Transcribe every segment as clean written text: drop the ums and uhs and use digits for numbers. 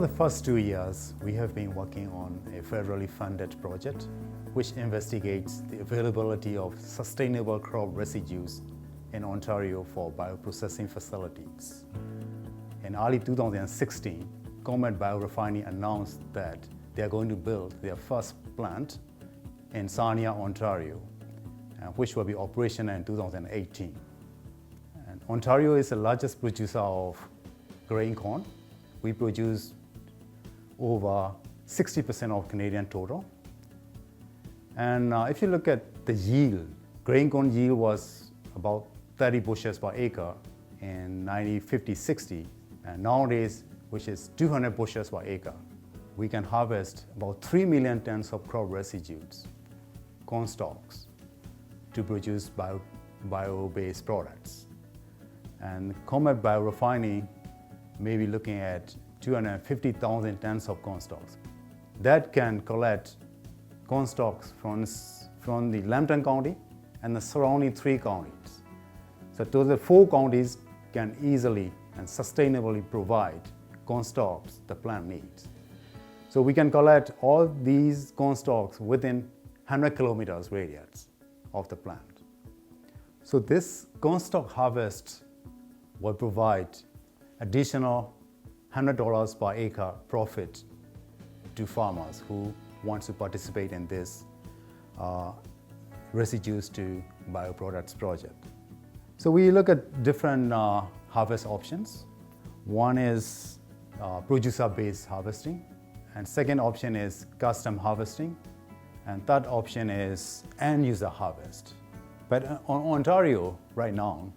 the first 2 years, we have been working on a federally funded project which investigates the availability of sustainable crop residues in Ontario for bioprocessing facilities. In early 2016, Comet Biorefining announced that they are going to build their first plant in Sarnia, Ontario, which will be operational in 2018. And Ontario is the largest producer of grain corn. We produce over 60% of Canadian total. And if you look at the yield, grain corn yield was about 30 bushels per acre in 1950-60, and nowadays, which is 200 bushels per acre. We can harvest about 3 million tons of crop residues, corn stalks, to produce bio-based products. And Comet Biorefining may be looking at 250,000 tons of corn stalks. That can collect corn stalks from the Lambton County and the surrounding 3 counties. So those 4 counties can easily and sustainably provide corn stalks the plant needs. So we can collect all these corn stalks within 100 kilometers radius of the plant. So this Cornstalk harvest will provide additional $100 per acre profit to farmers who want to participate in this residues to bioproducts project. So we look at different harvest options. One is producer-based harvesting, and second option is custom harvesting, and third option is end-user harvest. But on Ontario right now,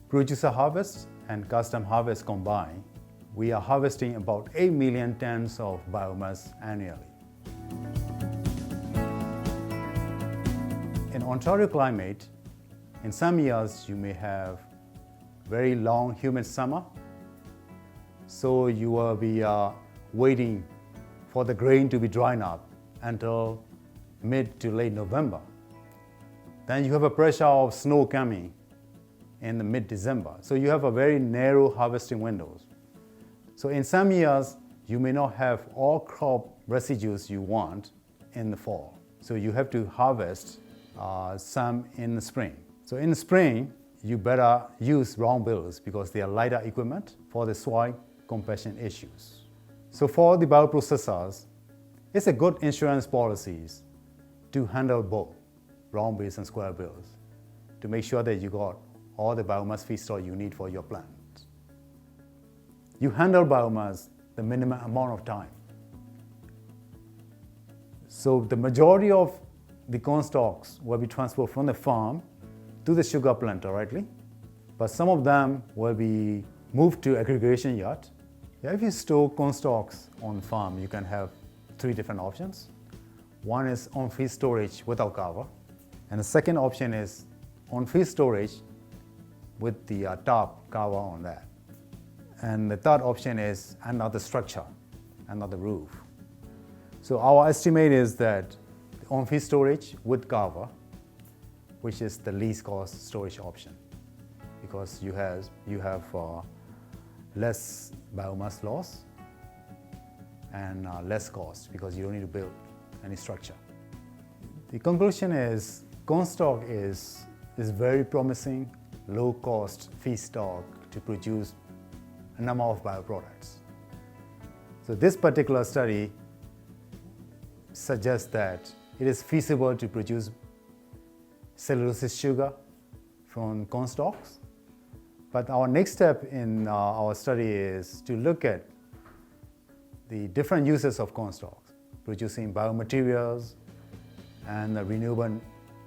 producer harvest and custom harvest combined, we are harvesting about 8 million tons of biomass annually. In Ontario climate, in some years you may have very long humid summer, so you will be waiting for the grain to be drying up until mid to late November. Then you have a pressure of snow coming in the mid-December. So you have a very narrow harvesting windows. So in some years, you may not have all crop residues you want in the fall. So you have to harvest some in the spring. So in the spring, you better use round bills because they are lighter equipment for the soil compaction issues. So for the bioprocessors, it's a good insurance policies to handle both round bills and square bills to make sure that you got all the biomass feedstock you need for your plant. You handle biomass the minimum amount of time. So the majority of the corn stalks will be transferred from the farm to the sugar plant directly, but some of them will be moved to aggregation yard. If you store corn stalks on farm, you can have 3 different options. One is on-field storage without cover, and the second option is on-field storage with the top cover on that. And the third option is another structure, another roof. So our estimate is that on-field storage with cover, which is the least cost storage option, because you have less biomass loss and less cost because you don't need to build any structure. The conclusion is Cornstalk is very promising, low-cost feedstock to produce a number of bioproducts. So this particular study suggests that it is feasible to produce cellulosic sugar from corn stalks. But our next step in our study is to look at the different uses of corn stalks, producing biomaterials and renewable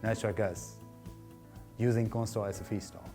natural gas using corn stalk as a feedstock.